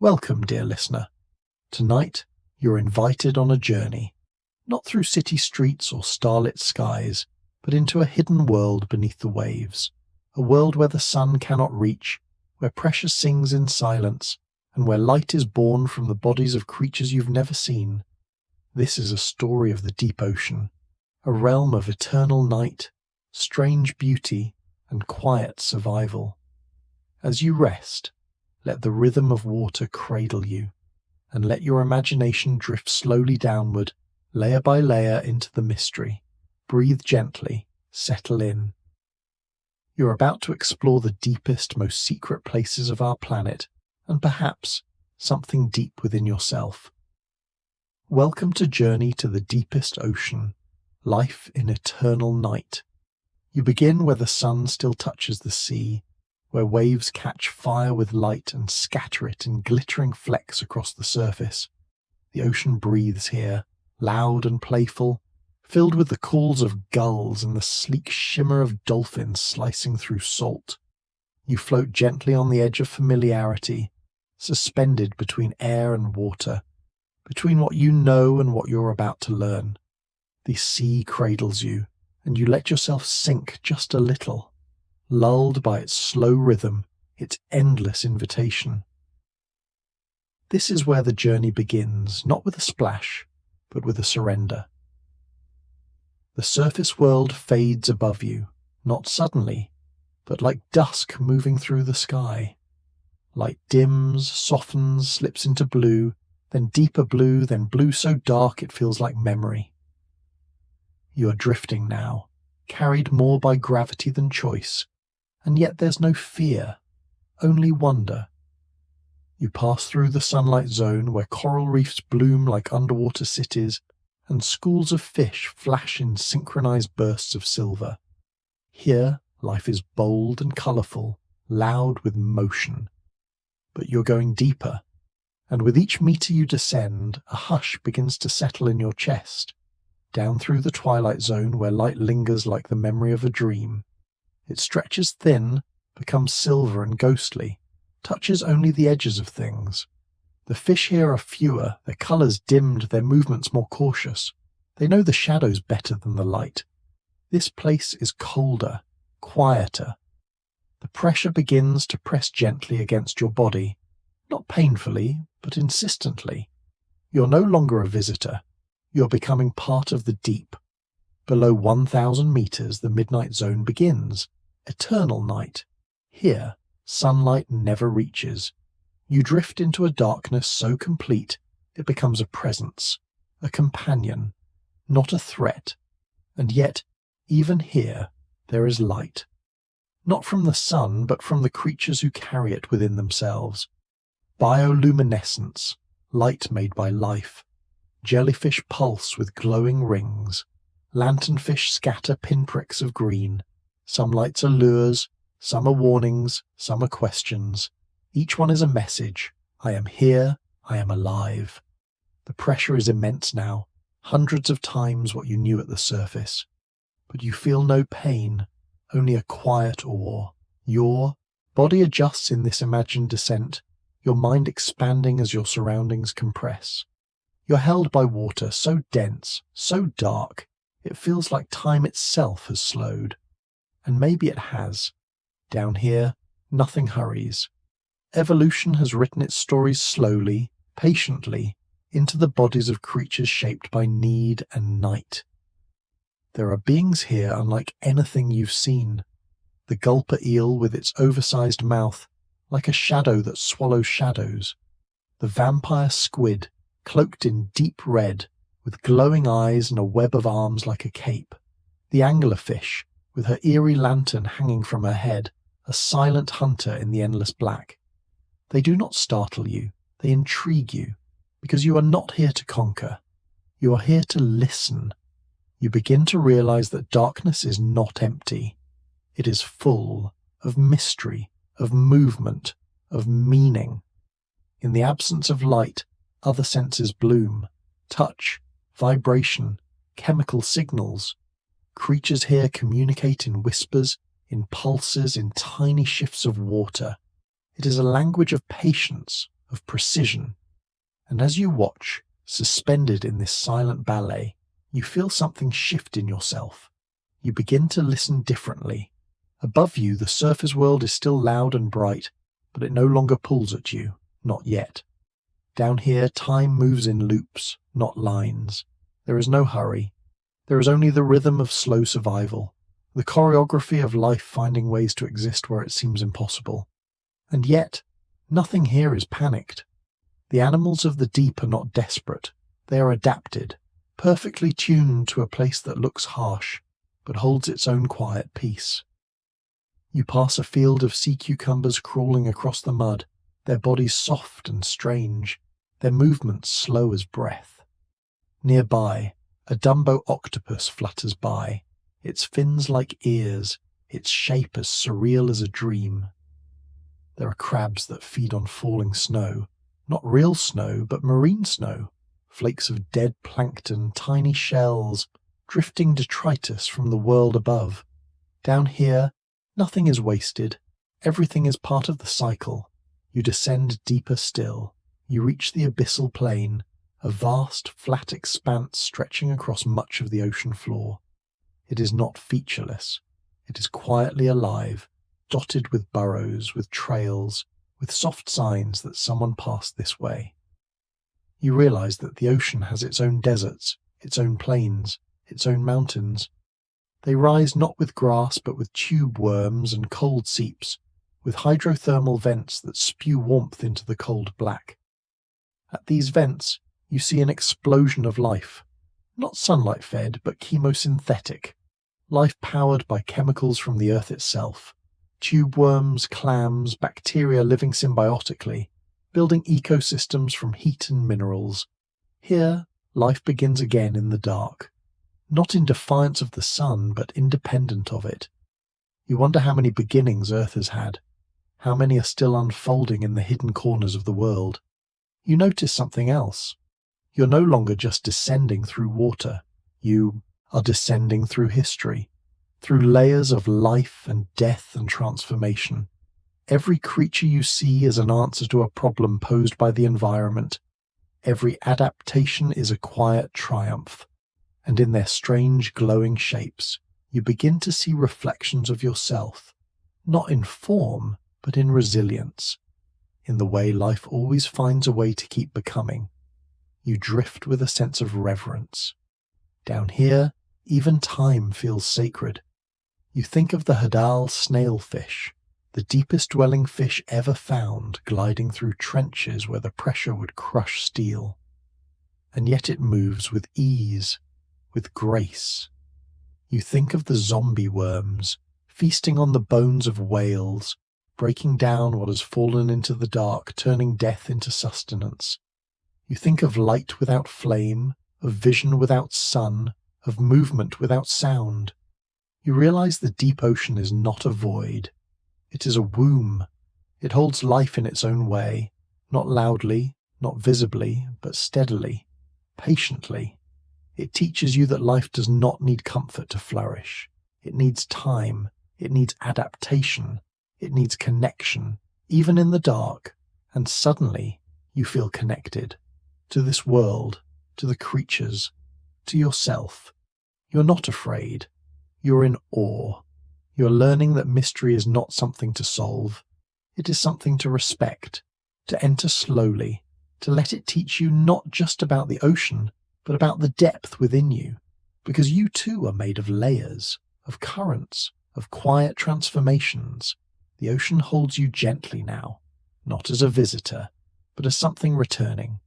Welcome, dear listener. Tonight, you're invited on a journey, not through city streets or starlit skies, but into a hidden world beneath the waves, a world where the sun cannot reach, where pressure sings in silence, and where light is born from the bodies of creatures you've never seen. This is a story of the deep ocean, a realm of eternal night, strange beauty, and quiet survival. As you rest, let the rhythm of water cradle you, and let your imagination drift slowly downward, layer by layer into the mystery. Breathe gently, settle in. You're about to explore the deepest, most secret places of our planet, and perhaps something deep within yourself. Welcome to Journey to the Deepest Ocean, Life in Eternal Night. You begin where the sun still touches the sea, where waves catch fire with light and scatter it in glittering flecks across the surface. The ocean breathes here, loud and playful, filled with the calls of gulls and the sleek shimmer of dolphins slicing through salt. You float gently on the edge of familiarity, suspended between air and water, between what you know and what you're about to learn. The sea cradles you, and you let yourself sink just a little, lulled by its slow rhythm, its endless invitation. This is where the journey begins, not with a splash, but with a surrender. The surface world fades above you, not suddenly, but like dusk moving through the sky. Light dims, softens, slips into blue, then deeper blue, then blue so dark it feels like memory. You are drifting now, carried more by gravity than choice, and yet there's no fear, only wonder. You pass through the sunlight zone where coral reefs bloom like underwater cities, and schools of fish flash in synchronized bursts of silver. Here, life is bold and colorful, loud with motion. But you're going deeper, and with each meter you descend, a hush begins to settle in your chest, down through the twilight zone where light lingers like the memory of a dream. It stretches thin, becomes silver and ghostly, touches only the edges of things. The fish here are fewer, their colours dimmed, their movements more cautious. They know the shadows better than the light. This place is colder, quieter. The pressure begins to press gently against your body, not painfully, but insistently. You're no longer a visitor. You're becoming part of the deep. Below 1,000 meters, the midnight zone begins. Eternal night. Here, sunlight never reaches. You drift into a darkness so complete, it becomes a presence, a companion, not a threat. And yet, even here, there is light. Not from the sun, but from the creatures who carry it within themselves. Bioluminescence, light made by life. Jellyfish pulse with glowing rings. Lanternfish scatter pinpricks of green. Some lights are lures, some are warnings, some are questions. Each one is a message. I am here, I am alive. The pressure is immense now, hundreds of times what you knew at the surface. But you feel no pain, only a quiet awe. Your body adjusts in this imagined descent, your mind expanding as your surroundings compress. You're held by water so dense, so dark, it feels like time itself has slowed. And maybe it has. Down here, nothing hurries. Evolution has written its stories slowly, patiently, into the bodies of creatures shaped by need and night. There are beings here unlike anything you've seen. The gulper eel with its oversized mouth, like a shadow that swallows shadows. The vampire squid, cloaked in deep red, with glowing eyes and a web of arms like a cape. The anglerfish, with her eerie lantern hanging from her head, a silent hunter in the endless black. They do not startle you, they intrigue you, because you are not here to conquer. You are here to listen. You begin to realize that darkness is not empty. It is full of mystery, of movement, of meaning. In the absence of light, other senses bloom. Touch, vibration, chemical signals. Creatures here communicate in whispers, in pulses, in tiny shifts of water. It is a language of patience, of precision. And as you watch, suspended in this silent ballet, you feel something shift in yourself. You begin to listen differently. Above you, the surface world is still loud and bright, but it no longer pulls at you, not yet. Down here, time moves in loops, not lines. There is no hurry. There is only the rhythm of slow survival, the choreography of life finding ways to exist where it seems impossible. And yet, nothing here is panicked. The animals of the deep are not desperate. They are adapted, perfectly tuned to a place that looks harsh, but holds its own quiet peace. You pass a field of sea cucumbers crawling across the mud, their bodies soft and strange, their movements slow as breath. Nearby, a Dumbo octopus flutters by, its fins like ears, its shape as surreal as a dream. There are crabs that feed on falling snow, not real snow, but marine snow, flakes of dead plankton, tiny shells, drifting detritus from the world above. Down here, nothing is wasted. Everything is part of the cycle. You descend deeper still. You reach the abyssal plain, a vast, flat expanse stretching across much of the ocean floor. It is not featureless. It is quietly alive, dotted with burrows, with trails, with soft signs that someone passed this way. You realize that the ocean has its own deserts, its own plains, its own mountains. They rise not with grass but with tube worms and cold seeps, with hydrothermal vents that spew warmth into the cold black. At these vents, you see an explosion of life, not sunlight-fed but chemosynthetic, life powered by chemicals from the earth itself. Tube worms, clams, bacteria living symbiotically, building ecosystems from heat and minerals. Here, life begins again in the dark, not in defiance of the sun, but independent of it. You wonder how many beginnings Earth has had, how many are still unfolding in the hidden corners of the world. You notice something else. You're no longer just descending through water. You are descending through history, through layers of life and death and transformation. Every creature you see is an answer to a problem posed by the environment. Every adaptation is a quiet triumph. And in their strange glowing shapes, you begin to see reflections of yourself, not in form, but in resilience, in the way life always finds a way to keep becoming. You drift with a sense of reverence. Down here, even time feels sacred. You think of the Hadal snailfish, the deepest dwelling fish ever found, gliding through trenches where the pressure would crush steel. And yet it moves with ease, with grace. You think of the zombie worms, feasting on the bones of whales, breaking down what has fallen into the dark, turning death into sustenance. You think of light without flame, of vision without sun, of movement without sound. You realize the deep ocean is not a void. It is a womb. It holds life in its own way, not loudly, not visibly, but steadily, patiently. It teaches you that life does not need comfort to flourish. It needs time. It needs adaptation. It needs connection, even in the dark. And suddenly, you feel connected to this world, to the creatures, to yourself. You're not afraid. You're in awe. You're learning that mystery is not something to solve. It is something to respect, to enter slowly, to let it teach you not just about the ocean, but about the depth within you, because you too are made of layers, of currents, of quiet transformations. The ocean holds you gently now, not as a visitor, but as something returning.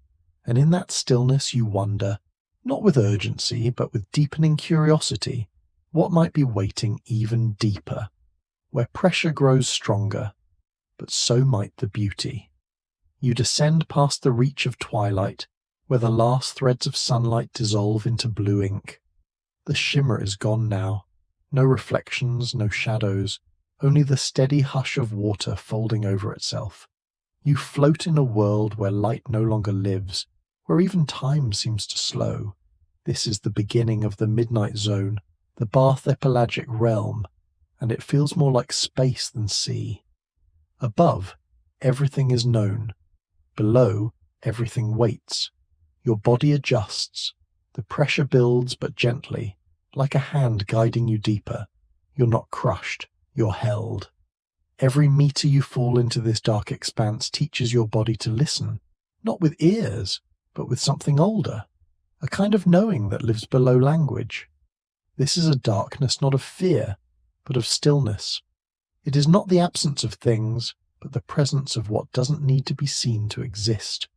And in that stillness you wonder, not with urgency, but with deepening curiosity, what might be waiting even deeper, where pressure grows stronger, but so might the beauty. You descend past the reach of twilight, where the last threads of sunlight dissolve into blue ink. The shimmer is gone now. No reflections, no shadows, only the steady hush of water folding over itself. You float in a world where light no longer lives, where even time seems to slow. This is the beginning of the midnight zone, the bathypelagic realm, and it feels more like space than sea. Above, everything is known. Below, everything waits. Your body adjusts. The pressure builds, but gently, like a hand guiding you deeper. You're not crushed, you're held. Every meter you fall into this dark expanse teaches your body to listen, not with ears, but with something older, a kind of knowing that lives below language. This is a darkness not of fear, but of stillness. It is not the absence of things, but the presence of what doesn't need to be seen to exist.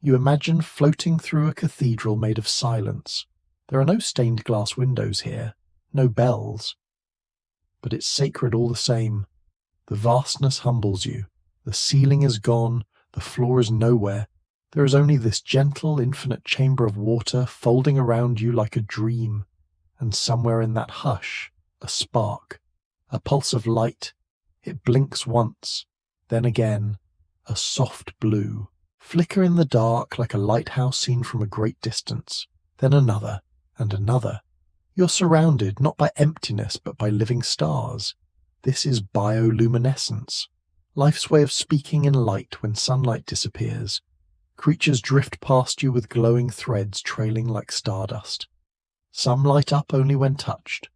You imagine floating through a cathedral made of silence. There are no stained glass windows here, no bells. But it's sacred all the same. The vastness humbles you. The ceiling is gone, the floor is nowhere. There is only this gentle, infinite chamber of water folding around you like a dream. And somewhere in that hush, a spark, a pulse of light. It blinks once, then again, a soft blue. Flicker in the dark like a lighthouse seen from a great distance, then another and another. You're surrounded not by emptiness but by living stars. This is bioluminescence, life's way of speaking in light when sunlight disappears. Creatures drift past you with glowing threads trailing like stardust. Some light up only when touched,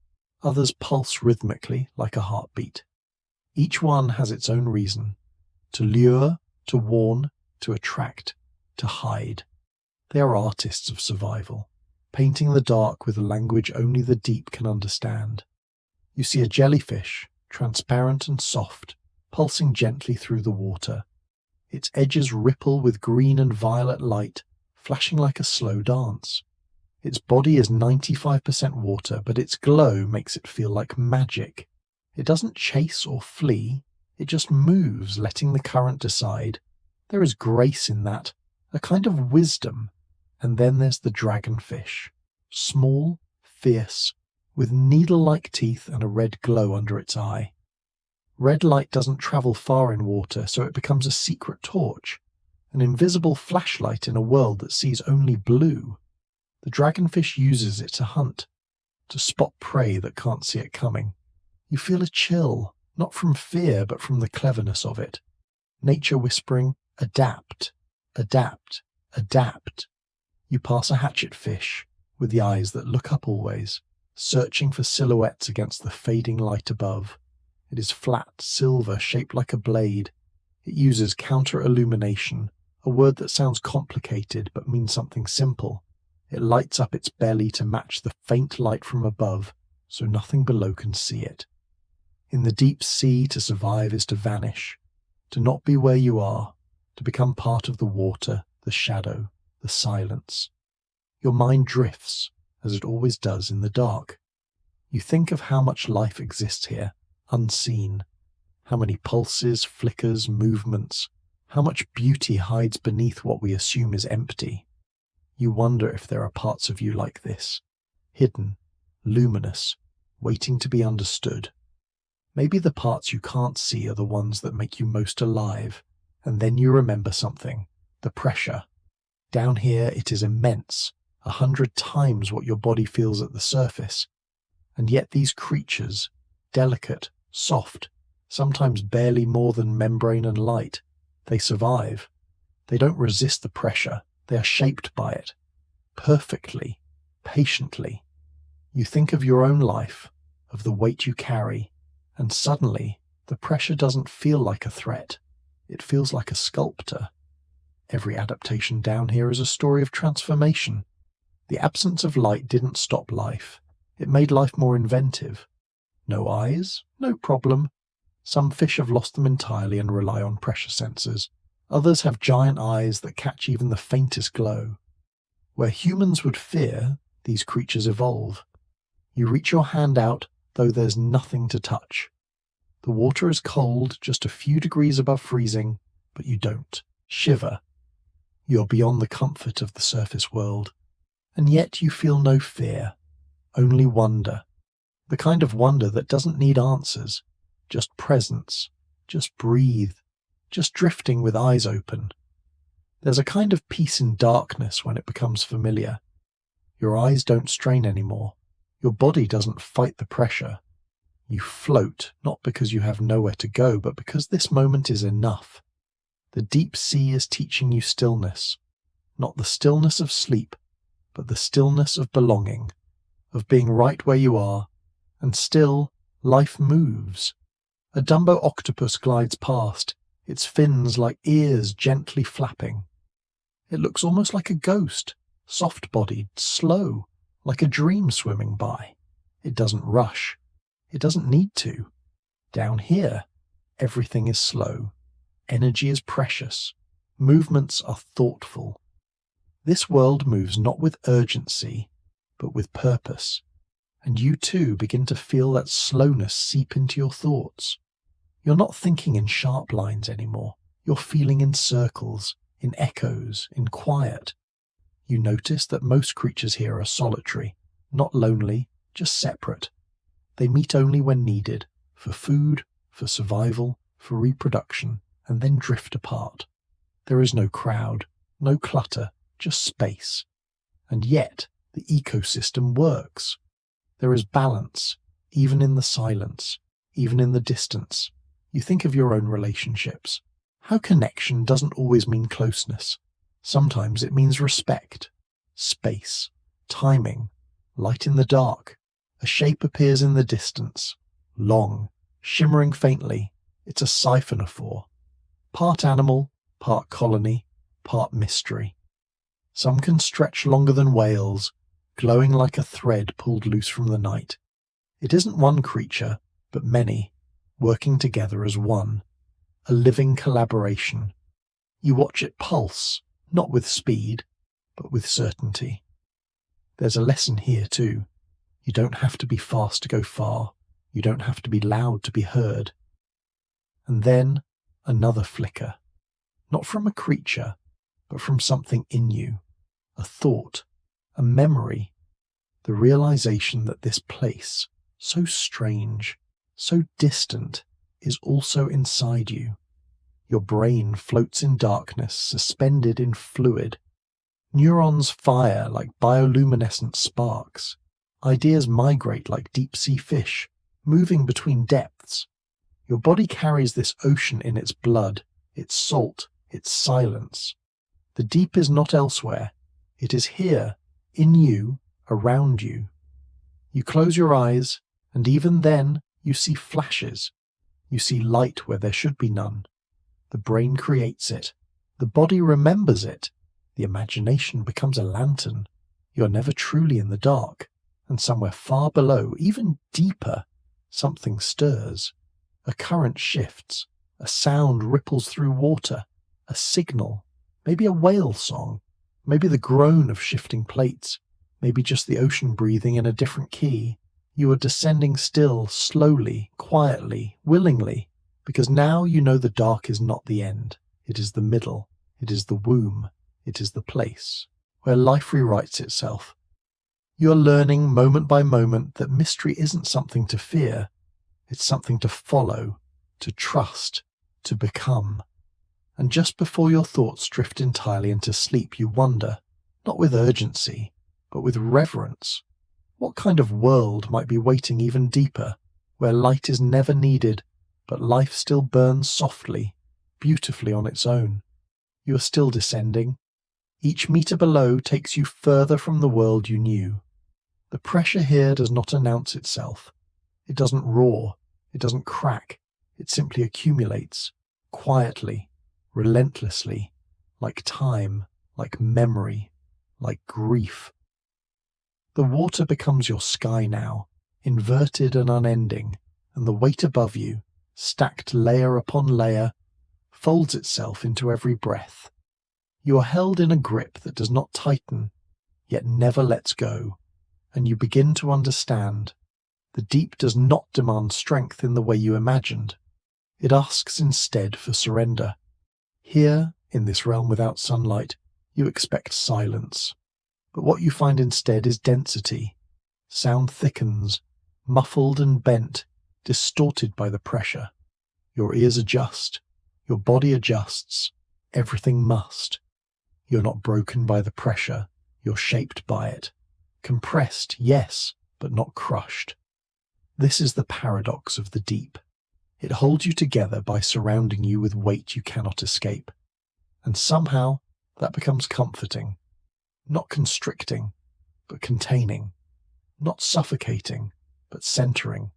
others pulse rhythmically like a heartbeat. Each one has its own reason, to lure, to warn, to attract, to hide. They are artists of survival, painting the dark with a language only the deep can understand. You see a jellyfish, transparent and soft, pulsing gently through the water. Its edges ripple with green and violet light, flashing like a slow dance. Its body is 95% water, but its glow makes it feel like magic. It doesn't chase or flee, it just moves, letting the current decide. There is grace in that, a kind of wisdom. And then there's the dragonfish, small, fierce, with needle-like teeth and a red glow under its eye. Red light doesn't travel far in water, so it becomes a secret torch, an invisible flashlight in a world that sees only blue. The dragonfish uses it to hunt, to spot prey that can't see it coming. You feel a chill, not from fear, but from the cleverness of it. Nature whispering, adapt, adapt, adapt. You pass a hatchetfish, with the eyes that look up always, searching for silhouettes against the fading light above. It is flat, silver, shaped like a blade. It uses counter-illumination, a word that sounds complicated but means something simple. It lights up its belly to match the faint light from above, so nothing below can see it. In the deep sea, to survive is to vanish, to not be where you are, to become part of the water, the shadow, the silence. Your mind drifts, as it always does in the dark. You think of how much life exists here, unseen, how many pulses, flickers, movements, how much beauty hides beneath what we assume is empty. You wonder if there are parts of you like this, hidden, luminous, waiting to be understood. Maybe the parts you can't see are the ones that make you most alive, and then you remember something, the pressure. Down here it is immense, 100 times what your body feels at the surface. And yet these creatures, delicate, soft, sometimes barely more than membrane and light, they survive. They don't resist the pressure, they are shaped by it. Perfectly, patiently. You think of your own life, of the weight you carry, and suddenly the pressure doesn't feel like a threat. It feels like a sculptor. Every adaptation down here is a story of transformation. The absence of light didn't stop life. It made life more inventive. No eyes? No problem. Some fish have lost them entirely and rely on pressure sensors. Others have giant eyes that catch even the faintest glow. Where humans would fear, these creatures evolve. You reach your hand out, though there's nothing to touch. The water is cold, just a few degrees above freezing, but you don't shiver. You're beyond the comfort of the surface world, and yet you feel no fear, only wonder. The kind of wonder that doesn't need answers, just presence, just breathe, just drifting with eyes open. There's a kind of peace in darkness when it becomes familiar. Your eyes don't strain anymore. Your body doesn't fight the pressure. You float, not because you have nowhere to go, but because this moment is enough. The deep sea is teaching you stillness, not the stillness of sleep, but the stillness of belonging, of being right where you are, and still life moves. A Dumbo octopus glides past, its fins like ears gently flapping. It looks almost like a ghost, soft-bodied, slow, like a dream swimming by. It doesn't rush. It doesn't need to. Down here, everything is slow. Energy is precious. Movements are thoughtful. This world moves not with urgency, but with purpose. And you too begin to feel that slowness seep into your thoughts. You're not thinking in sharp lines anymore. You're feeling in circles, in echoes, in quiet. You notice that most creatures here are solitary, not lonely, just separate. They meet only when needed, for food, for survival, for reproduction, and then drift apart. There is no crowd, no clutter, just space. And yet, the ecosystem works. There is balance, even in the silence, even in the distance. You think of your own relationships. How connection doesn't always mean closeness. Sometimes it means respect, space, timing, light in the dark. A shape appears in the distance, long, shimmering faintly. It's a siphonophore. Part animal, part colony, part mystery. Some can stretch longer than whales, glowing like a thread pulled loose from the night. It isn't one creature, but many, working together as one. A living collaboration. You watch it pulse, not with speed, but with certainty. There's a lesson here too. You don't have to be fast to go far. You don't have to be loud to be heard. And then another flicker. Not from a creature, but from something in you. A thought, a memory. The realization that this place, so strange, so distant, is also inside you. Your brain floats in darkness, suspended in fluid. Neurons fire like bioluminescent sparks. Ideas migrate like deep-sea fish, moving between depths. Your body carries this ocean in its blood, its salt, its silence. The deep is not elsewhere. It is here, in you, around you. You close your eyes, and even then you see flashes. You see light where there should be none. The brain creates it. The body remembers it. The imagination becomes a lantern. You're never truly in the dark. And somewhere far below, even deeper, something stirs. A current shifts. A sound ripples through water. A signal. Maybe a whale song. Maybe the groan of shifting plates. Maybe just the ocean breathing in a different key. You are descending still, slowly, quietly, willingly, because now you know the dark is not the end. It is the middle. It is the womb. It is the place where life rewrites itself. You are learning moment by moment that mystery isn't something to fear. It's something to follow, to trust, to become. And just before your thoughts drift entirely into sleep, you wonder, not with urgency, but with reverence, what kind of world might be waiting even deeper, where light is never needed, but life still burns softly, beautifully on its own. You are still descending. Each meter below takes you further from the world you knew. The pressure here does not announce itself. It doesn't roar. It doesn't crack. It simply accumulates, quietly, relentlessly, like time, like memory, like grief. The water becomes your sky now, inverted and unending, and the weight above you, stacked layer upon layer, folds itself into every breath. You are held in a grip that does not tighten, yet never lets go, and you begin to understand. The deep does not demand strength in the way you imagined. It asks instead for surrender. Here, in this realm without sunlight, you expect silence. But what you find instead is density. Sound thickens, muffled and bent, distorted by the pressure. Your ears adjust. Your body adjusts. Everything must. You're not broken by the pressure. You're shaped by it. Compressed, yes, but not crushed. This is the paradox of the deep. It holds you together by surrounding you with weight you cannot escape. And somehow that becomes comforting, not constricting, but containing, not suffocating, but centering.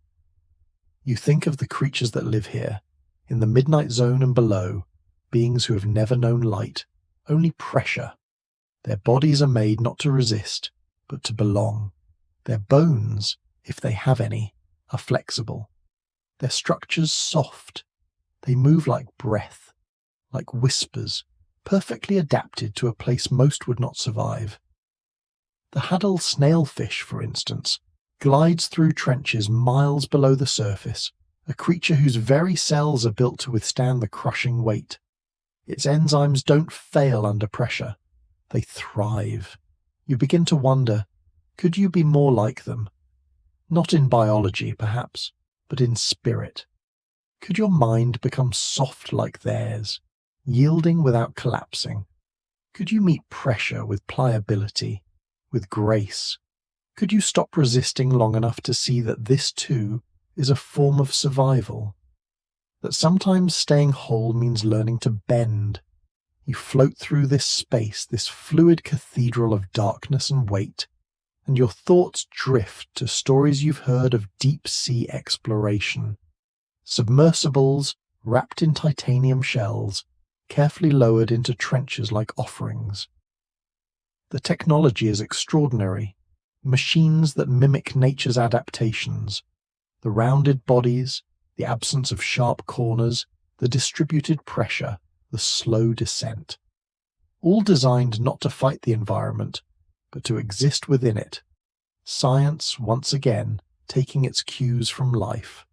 You think of the creatures that live here, in the midnight zone and below, beings who have never known light, only pressure. Their bodies are made not to resist, but to belong. Their bones, if they have any, are flexible. Their structures soft. They move like breath, like whispers, perfectly adapted to a place most would not survive. The Hadal snailfish, for instance, glides through trenches miles below the surface, a creature whose very cells are built to withstand the crushing weight. Its enzymes don't fail under pressure. They thrive. You begin to wonder, could you be more like them? Not in biology, perhaps, but in spirit. Could your mind become soft like theirs, yielding without collapsing? Could you meet pressure with pliability, with grace? Could you stop resisting long enough to see that this too is a form of survival? That sometimes staying whole means learning to bend. You float through this space, this fluid cathedral of darkness and weight, and your thoughts drift to stories you've heard of deep-sea exploration. Submersibles, wrapped in titanium shells, carefully lowered into trenches like offerings. The technology is extraordinary. Machines that mimic nature's adaptations. The rounded bodies, the absence of sharp corners, the distributed pressure, the slow descent. All designed not to fight the environment, but to exist within it. Science, once again, taking its cues from life.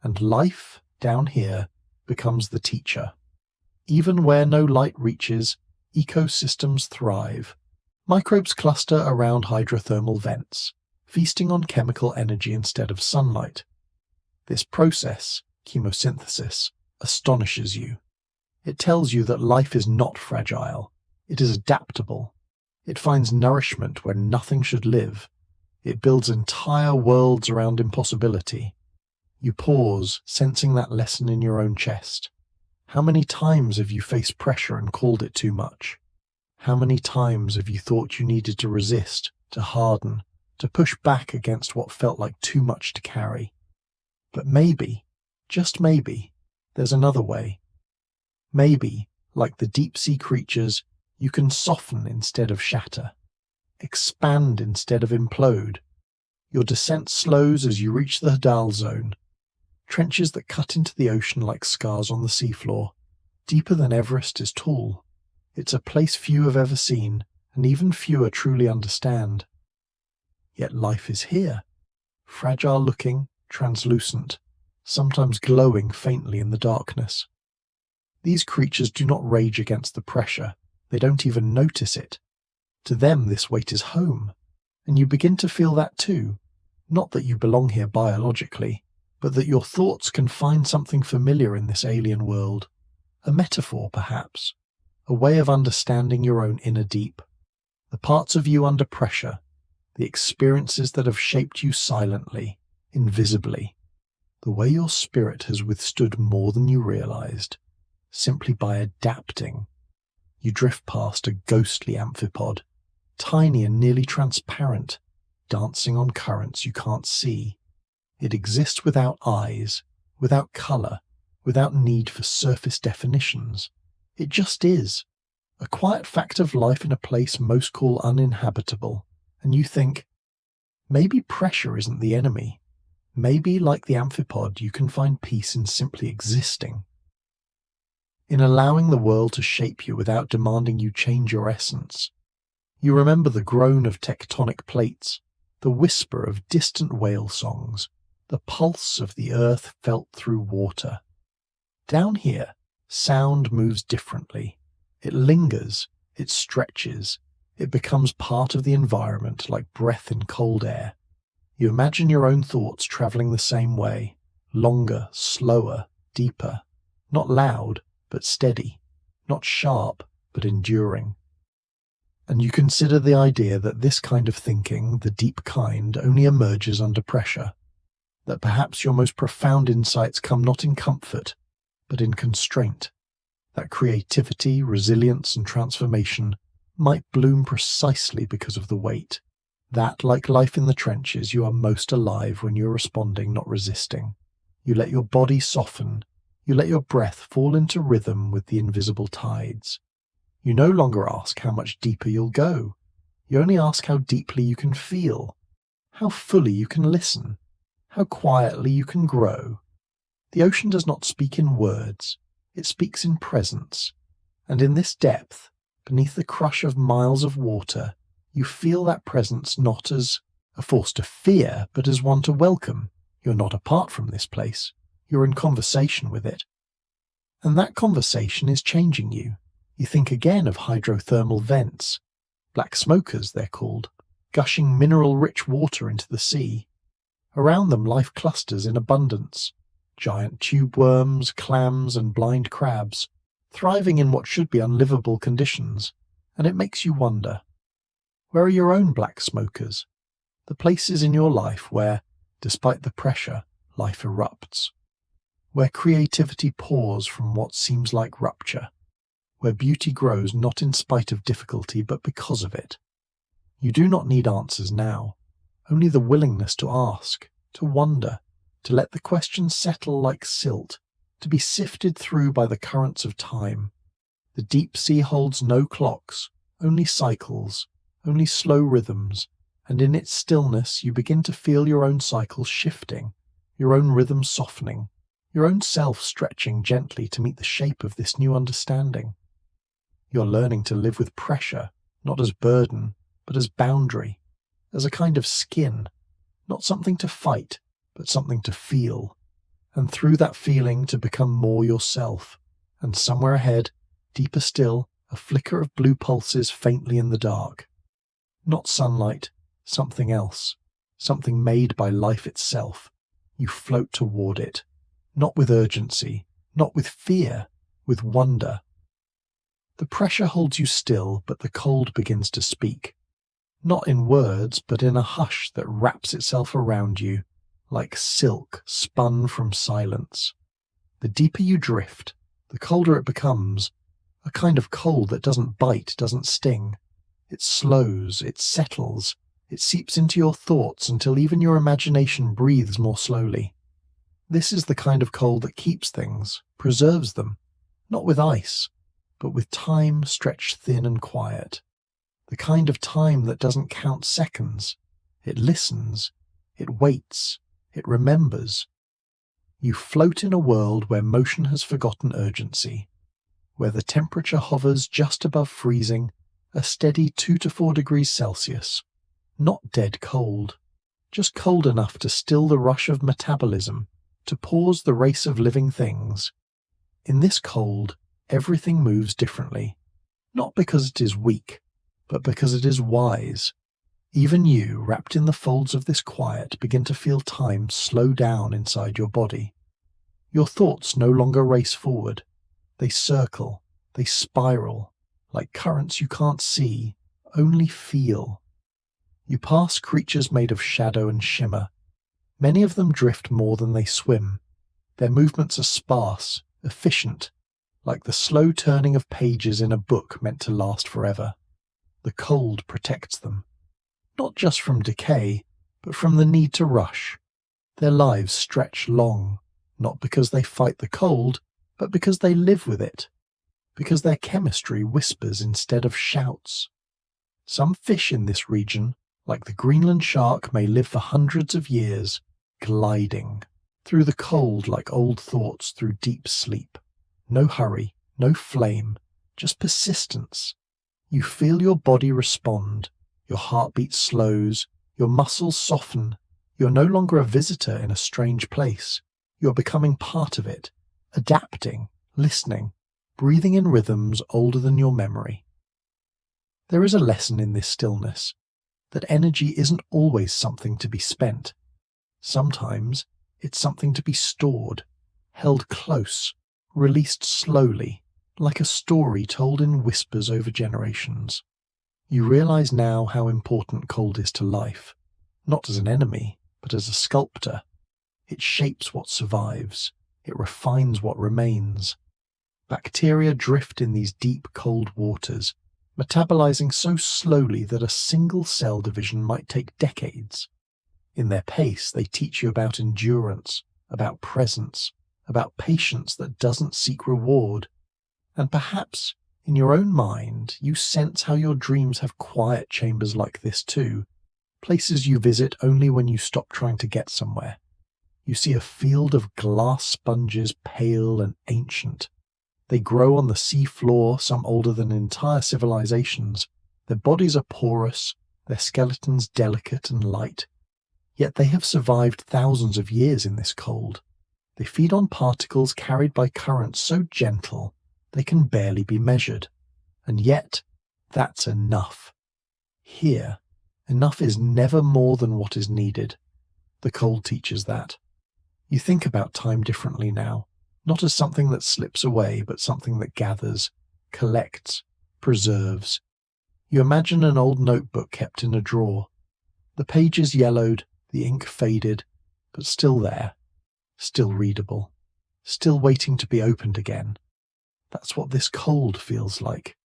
And life, down here, becomes the teacher. Even where no light reaches, ecosystems thrive. Microbes cluster around hydrothermal vents, feasting on chemical energy instead of sunlight. This process, chemosynthesis, astonishes you. It tells you that life is not fragile. It is adaptable. It finds nourishment where nothing should live. It builds entire worlds around impossibility. You pause, sensing that lesson in your own chest. How many times have you faced pressure and called it too much? How many times have you thought you needed to resist, to harden, to push back against what felt like too much to carry? But maybe, just maybe, there's another way. Maybe, like the deep-sea creatures, you can soften instead of shatter, expand instead of implode. Your descent slows as you reach the Hadal zone, trenches that cut into the ocean like scars on the seafloor. Deeper than Everest is tall. It's a place few have ever seen, and even fewer truly understand. Yet life is here, fragile-looking, translucent, sometimes glowing faintly in the darkness. These creatures do not rage against the pressure. They don't even notice it. To them, this weight is home, and you begin to feel that too. Not that you belong here biologically, but that your thoughts can find something familiar in this alien world. A metaphor, perhaps. A way of understanding your own inner deep. The parts of you under pressure. The experiences that have shaped you silently, invisibly. The way your spirit has withstood more than you realized. Simply by adapting. You drift past a ghostly amphipod, tiny and nearly transparent, dancing on currents you can't see. It exists without eyes, without color, without need for surface definitions. It just is. A quiet fact of life in a place most call uninhabitable. And you think, maybe pressure isn't the enemy. Maybe, like the amphipod, you can find peace in simply existing. In allowing the world to shape you without demanding you change your essence. You remember the groan of tectonic plates, the whisper of distant whale songs, the pulse of the earth felt through water. Down here, sound moves differently. It lingers, it stretches, it becomes part of the environment like breath in cold air. You imagine your own thoughts traveling the same way, longer, slower, deeper, not loud, but steady, not sharp, but enduring. And you consider the idea that this kind of thinking, the deep kind, only emerges under pressure, that perhaps your most profound insights come not in comfort, but in constraint, that creativity, resilience, and transformation might bloom precisely because of the weight. That, like life in the trenches, you are most alive when you're responding, not resisting. You let your body soften. You let your breath fall into rhythm with the invisible tides. You no longer ask how much deeper you'll go. You only ask how deeply you can feel, how fully you can listen, how quietly you can grow. The ocean does not speak in words, it speaks in presence. And in this depth, beneath the crush of miles of water, you feel that presence not as a force to fear, but as one to welcome. You're not apart from this place. You're in conversation with it. And that conversation is changing you. You think again of hydrothermal vents, black smokers they're called, gushing mineral-rich water into the sea. Around them life clusters in abundance. Giant tube worms, clams, and blind crabs, thriving in what should be unlivable conditions. And it makes you wonder, where are your own black smokers? The places in your life where, despite the pressure, life erupts. Where creativity pours from what seems like rupture. Where beauty grows not in spite of difficulty but because of it. You do not need answers now, only the willingness to ask, to wonder, to let the questions settle like silt, to be sifted through by the currents of time. The deep sea holds no clocks, only cycles, only slow rhythms, and in its stillness you begin to feel your own cycles shifting, your own rhythm softening, your own self stretching gently to meet the shape of this new understanding. You're learning to live with pressure, not as burden, but as boundary, as a kind of skin, not something to fight, but something to feel, and through that feeling to become more yourself, and somewhere ahead, deeper still, a flicker of blue pulses faintly in the dark. Not sunlight, something else, something made by life itself. You float toward it, not with urgency, not with fear, with wonder. The pressure holds you still, but the cold begins to speak. Not in words, but in a hush that wraps itself around you, like silk spun from silence. The deeper you drift, the colder it becomes, a kind of cold that doesn't bite, doesn't sting. It slows, it settles, it seeps into your thoughts until even your imagination breathes more slowly. This is the kind of cold that keeps things, preserves them, not with ice, but with time stretched thin and quiet. The kind of time that doesn't count seconds. It listens, it waits, it remembers. You float in a world where motion has forgotten urgency, where the temperature hovers just above freezing, a steady 2 to 4 degrees Celsius, not dead cold, just cold enough to still the rush of metabolism, to pause the race of living things. In this cold, everything moves differently, not because it is weak, but because it is wise. Even you, wrapped in the folds of this quiet, begin to feel time slow down inside your body. Your thoughts no longer race forward. They circle, they spiral, like currents you can't see, only feel. You pass creatures made of shadow and shimmer. Many of them drift more than they swim. Their movements are sparse, efficient, like the slow turning of pages in a book meant to last forever. The cold protects them, not just from decay, but from the need to rush. Their lives stretch long, not because they fight the cold, but because they live with it, because their chemistry whispers instead of shouts. Some fish in this region, like the Greenland shark, may live for hundreds of years, gliding through the cold like old thoughts through deep sleep. No hurry, no flame, just persistence. You feel your body respond, your heartbeat slows, your muscles soften. You're no longer a visitor in a strange place. You're becoming part of it, adapting, listening, breathing in rhythms older than your memory. There is a lesson in this stillness, that energy isn't always something to be spent. Sometimes it's something to be stored, held close, released slowly, like a story told in whispers over generations. You realize now how important cold is to life, not as an enemy, but as a sculptor. It shapes what survives, it refines what remains. Bacteria drift in these deep, cold waters, metabolizing so slowly that a single cell division might take decades. In their pace, they teach you about endurance, about presence, about patience that doesn't seek reward. And perhaps, in your own mind, you sense how your dreams have quiet chambers like this too, places you visit only when you stop trying to get somewhere. You see a field of glass sponges, pale and ancient. They grow on the sea floor, some older than entire civilizations. Their bodies are porous, their skeletons delicate and light. Yet they have survived thousands of years in this cold. They feed on particles carried by currents so gentle they can barely be measured. And yet, that's enough. Here, enough is never more than what is needed. The cold teaches that. You think about time differently now, not as something that slips away, but something that gathers, collects, preserves. You imagine an old notebook kept in a drawer. The pages yellowed, the ink faded, but still there, still readable, still waiting to be opened again. That's what this cold feels like.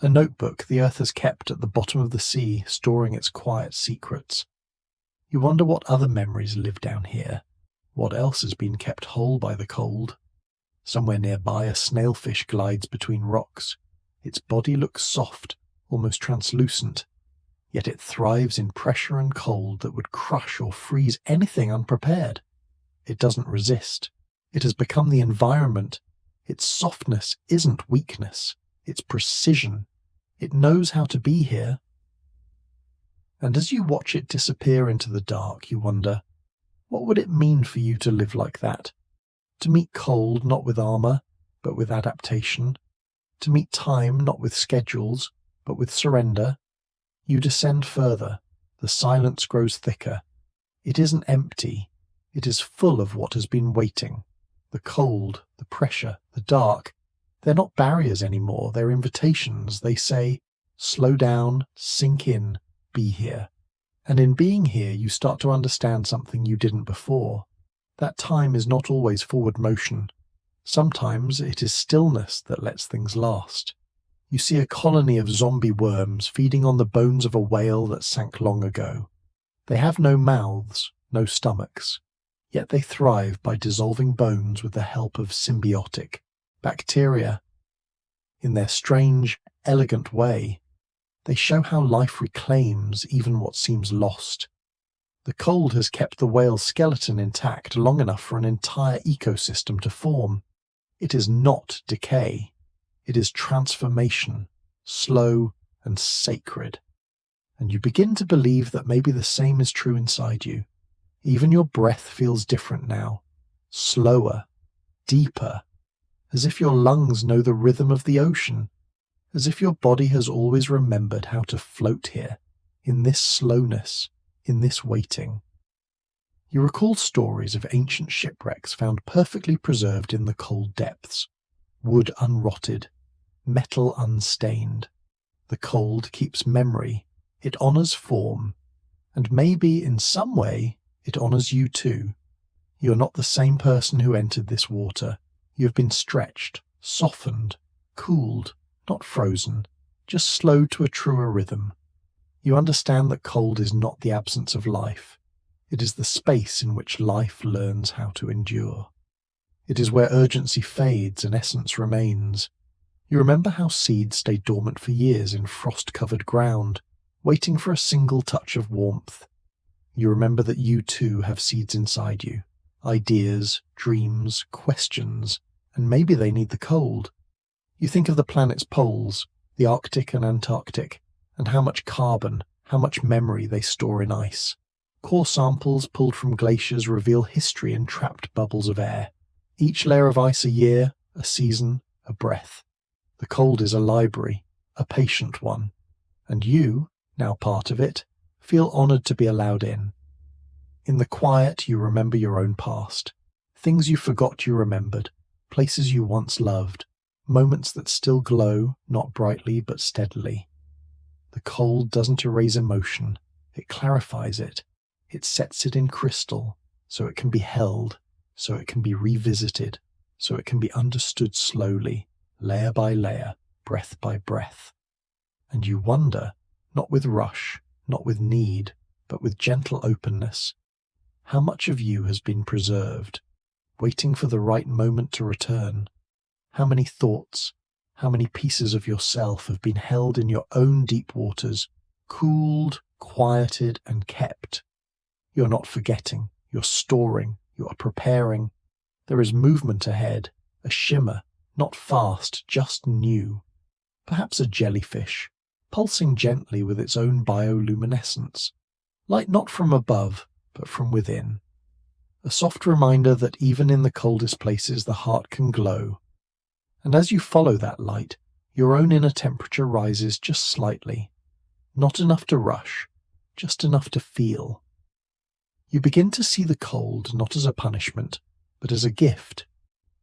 A notebook the earth has kept at the bottom of the sea, storing its quiet secrets. You wonder what other memories live down here, what else has been kept whole by the cold. Somewhere nearby, a snailfish glides between rocks. Its body looks soft, almost translucent, yet it thrives in pressure and cold that would crush or freeze anything unprepared. It doesn't resist. It has become the environment. Its softness isn't weakness, it's precision. It knows how to be here. And as you watch it disappear into the dark, you wonder, what would it mean for you to live like that? To meet cold not with armor, but with adaptation. To meet time not with schedules, but with surrender. You descend further. The silence grows thicker. It isn't empty. It is full of what has been waiting. The cold, the pressure, the dark. They're not barriers anymore. They're invitations. They say, slow down, sink in, be here. And in being here, you start to understand something you didn't before. That time is not always forward motion. Sometimes it is stillness that lets things last. You see a colony of zombie worms feeding on the bones of a whale that sank long ago. They have no mouths, no stomachs, yet they thrive by dissolving bones with the help of symbiotic bacteria. In their strange, elegant way, they show how life reclaims even what seems lost. The cold has kept the whale's skeleton intact long enough for an entire ecosystem to form. It is not decay. It is transformation, slow and sacred. And you begin to believe that maybe the same is true inside you. Even your breath feels different now, slower, deeper, as if your lungs know the rhythm of the ocean, as if your body has always remembered how to float here, in this slowness, in this waiting. You recall stories of ancient shipwrecks found perfectly preserved in the cold depths, wood unrotted, metal unstained. The cold keeps memory, it honors form, and maybe in some way it honors you too. You're not the same person who entered this water. You have been stretched, softened, cooled, not frozen, just slowed to a truer rhythm. You understand that cold is not the absence of life. It is the space in which life learns how to endure. It is where urgency fades and essence remains. You remember how seeds stay dormant for years in frost-covered ground, waiting for a single touch of warmth. You remember that you too have seeds inside you, ideas, dreams, questions, and maybe they need the cold. You think of the planet's poles, the Arctic and Antarctic, and how much carbon, how much memory they store in ice. Core samples pulled from glaciers reveal history in trapped bubbles of air. Each layer of ice a year, a season, a breath. The cold is a library, a patient one. And you, now part of it, feel honoured to be allowed in. In the quiet you remember your own past. Things you forgot you remembered. Places you once loved. Moments that still glow, not brightly but steadily. The cold doesn't erase emotion. It clarifies it. It sets it in crystal, so it can be held, so it can be revisited, so it can be understood slowly, layer by layer, breath by breath. And you wonder, not with rush, not with need, but with gentle openness, how much of you has been preserved, waiting for the right moment to return? How many thoughts, how many pieces of yourself have been held in your own deep waters, cooled, quieted, and kept? You're not forgetting, you're storing, you are preparing. There is movement ahead, a shimmer, not fast, just new. Perhaps a jellyfish, pulsing gently with its own bioluminescence. Light not from above, but from within. A soft reminder that even in the coldest places the heart can glow. And as you follow that light, your own inner temperature rises just slightly. Not enough to rush, just enough to feel. You begin to see the cold not as a punishment, but as a gift.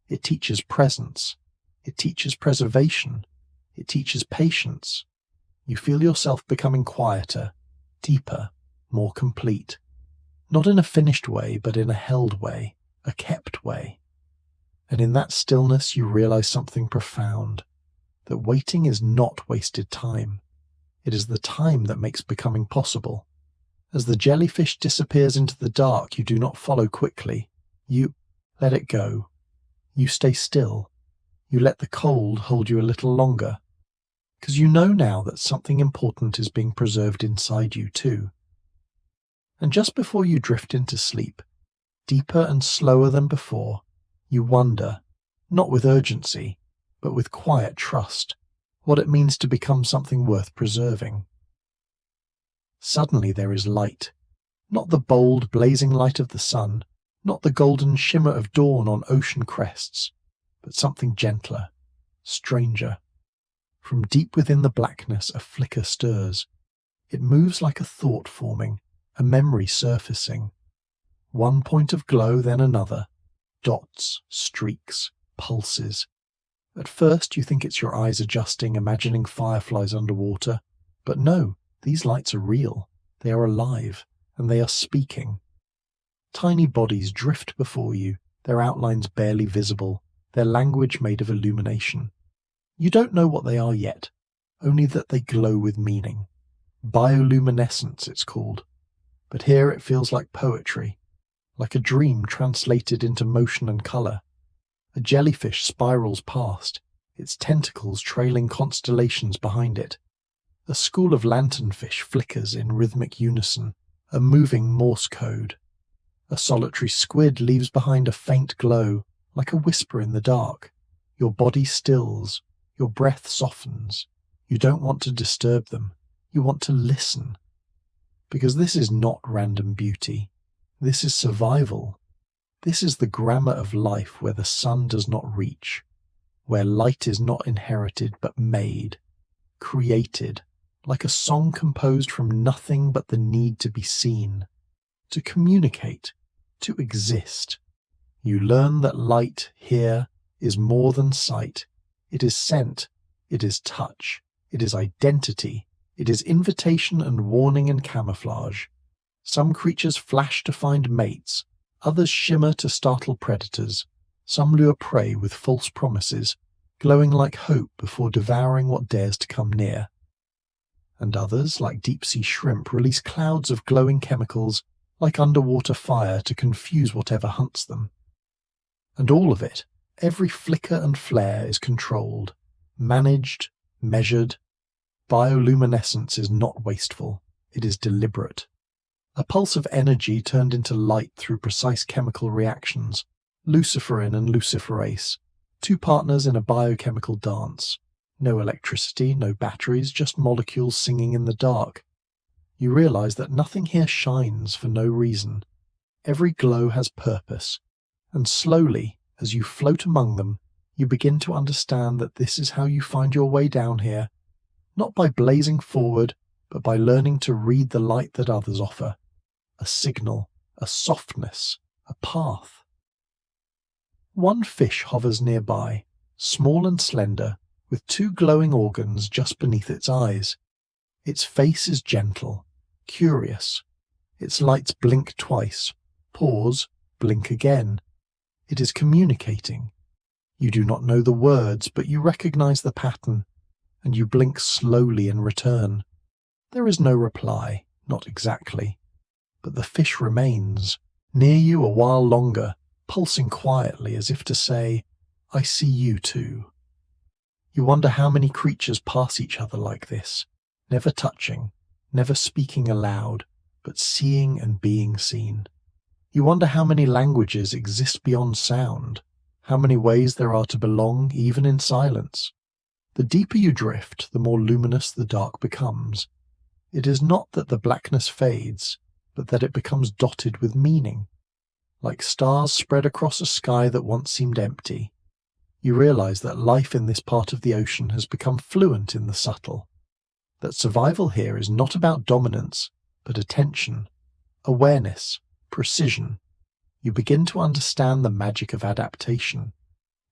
It teaches presence. It teaches preservation. It teaches patience. You feel yourself becoming quieter, deeper, more complete. Not in a finished way, but in a held way, a kept way. And in that stillness you realize something profound, that waiting is not wasted time. It is the time that makes becoming possible. As the jellyfish disappears into the dark, you do not follow quickly. You let it go. You stay still. You let the cold hold you a little longer. Because you know now that something important is being preserved inside you too. And just before you drift into sleep, deeper and slower than before, you wonder, not with urgency, but with quiet trust, what it means to become something worth preserving. Suddenly there is light, not the bold, blazing light of the sun, not the golden shimmer of dawn on ocean crests, but something gentler, stranger. From deep within the blackness a flicker stirs. It moves like a thought forming, a memory surfacing. One point of glow, then another. Dots, streaks, pulses. At first you think it's your eyes adjusting, imagining fireflies underwater. But no, these lights are real. They are alive, and they are speaking. Tiny bodies drift before you, their outlines barely visible, their language made of illumination. You don't know what they are yet, only that they glow with meaning. Bioluminescence, it's called. But here it feels like poetry, like a dream translated into motion and colour. A jellyfish spirals past, its tentacles trailing constellations behind it. A school of lanternfish flickers in rhythmic unison, a moving Morse code. A solitary squid leaves behind a faint glow, like a whisper in the dark. Your body stills, your breath softens. You don't want to disturb them, you want to listen. Because this is not random beauty. This is survival. This is the grammar of life where the sun does not reach, where light is not inherited but made, created, like a song composed from nothing but the need to be seen, to communicate, to exist. You learn that light here is more than sight. It is scent, it is touch, it is identity, it is invitation and warning and camouflage. Some creatures flash to find mates, others shimmer to startle predators. Some lure prey with false promises, glowing like hope before devouring what dares to come near. And others, like deep-sea shrimp, release clouds of glowing chemicals, like underwater fire, to confuse whatever hunts them. And all of it, every flicker and flare, is controlled, managed, measured. Bioluminescence is not wasteful, it is deliberate. A pulse of energy turned into light through precise chemical reactions, luciferin and luciferase, two partners in a biochemical dance. No electricity, no batteries, just molecules singing in the dark. You realize that nothing here shines for no reason. Every glow has purpose, and slowly, as you float among them, you begin to understand that this is how you find your way down here, not by blazing forward, but by learning to read the light that others offer. A signal, a softness, a path. One fish hovers nearby, small and slender, with two glowing organs just beneath its eyes. Its face is gentle, curious. Its lights blink twice, pause, blink again. It is communicating. You do not know the words, but you recognize the pattern, and you blink slowly in return. There is no reply, not exactly, but the fish remains, near you a while longer, pulsing quietly as if to say, "I see you too." You wonder how many creatures pass each other like this, never touching, never speaking aloud, but seeing and being seen. You wonder how many languages exist beyond sound, how many ways there are to belong even in silence. The deeper you drift, the more luminous the dark becomes. It is not that the blackness fades, but that it becomes dotted with meaning. Like stars spread across a sky that once seemed empty, you realize that life in this part of the ocean has become fluent in the subtle, that survival here is not about dominance, but attention, awareness, precision. You begin to understand the magic of adaptation.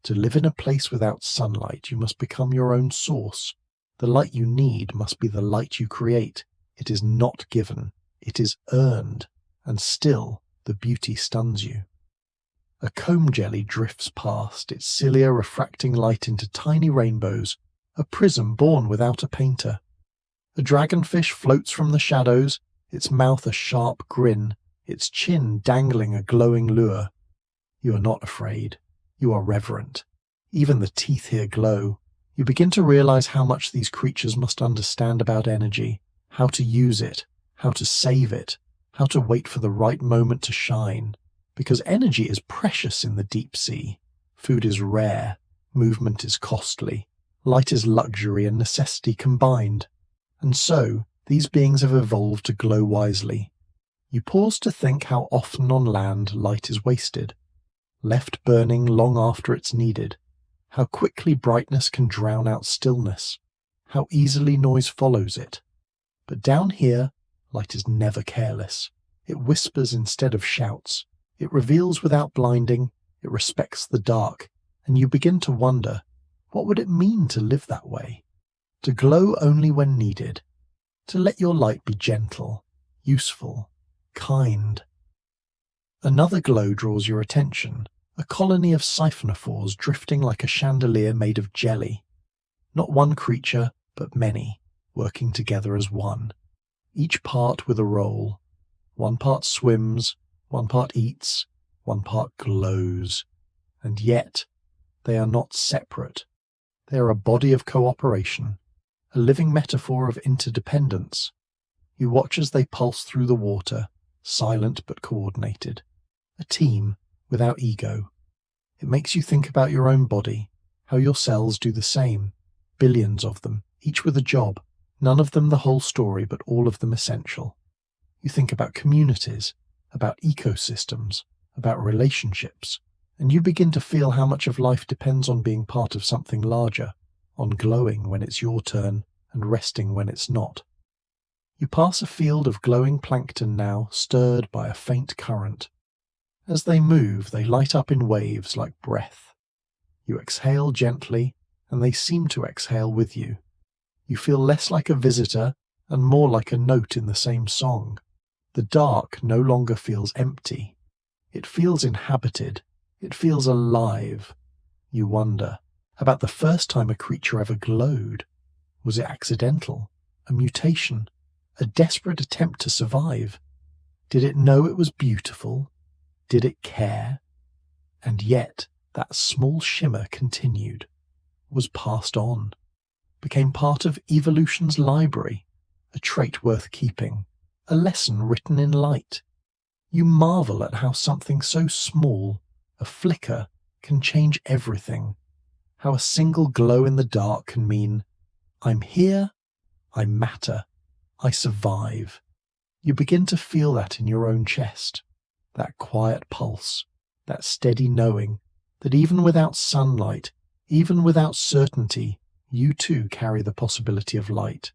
To live in a place without sunlight, you must become your own source. The light you need must be the light you create. It is not given, it is earned, and still the beauty stuns you. A comb jelly drifts past, its cilia refracting light into tiny rainbows, a prism born without a painter. A dragonfish floats from the shadows, its mouth a sharp grin, its chin dangling a glowing lure. You are not afraid. You are reverent. Even the teeth here glow. You begin to realize how much these creatures must understand about energy, how to use it, how to save it, how to wait for the right moment to shine. Because energy is precious in the deep sea. Food is rare, movement is costly, light is luxury and necessity combined. And so, these beings have evolved to glow wisely. You pause to think how often on land light is wasted, left burning long after it's needed, how quickly brightness can drown out stillness, how easily noise follows it. But down here, light is never careless. It whispers instead of shouts. It reveals without blinding. It respects the dark. And you begin to wonder, what would it mean to live that way? To glow only when needed. To let your light be gentle, useful, kind. Another glow draws your attention, a colony of siphonophores drifting like a chandelier made of jelly. Not one creature, but many, working together as one, each part with a role. One part swims, one part eats, one part glows. And yet, they are not separate. They are a body of cooperation, a living metaphor of interdependence. You watch as they pulse through the water, silent but coordinated. A team, without ego. It makes you think about your own body, how your cells do the same. Billions of them, each with a job. None of them the whole story, but all of them essential. You think about communities, about ecosystems, about relationships, and you begin to feel how much of life depends on being part of something larger, on glowing when it's your turn and resting when it's not. You pass a field of glowing plankton now, stirred by a faint current. As they move, they light up in waves like breath. You exhale gently, and they seem to exhale with you. You feel less like a visitor and more like a note in the same song. The dark no longer feels empty. It feels inhabited. It feels alive. You wonder about the first time a creature ever glowed. Was it accidental? A mutation? A desperate attempt to survive? Did it know it was beautiful? Did it care? And yet that small shimmer continued, was passed on, became part of evolution's library, a trait worth keeping, a lesson written in light. You marvel at how something so small, a flicker, can change everything, how a single glow in the dark can mean, I'm here, I matter, I survive. You begin to feel that in your own chest, that quiet pulse, that steady knowing that even without sunlight, even without certainty, you too carry the possibility of light.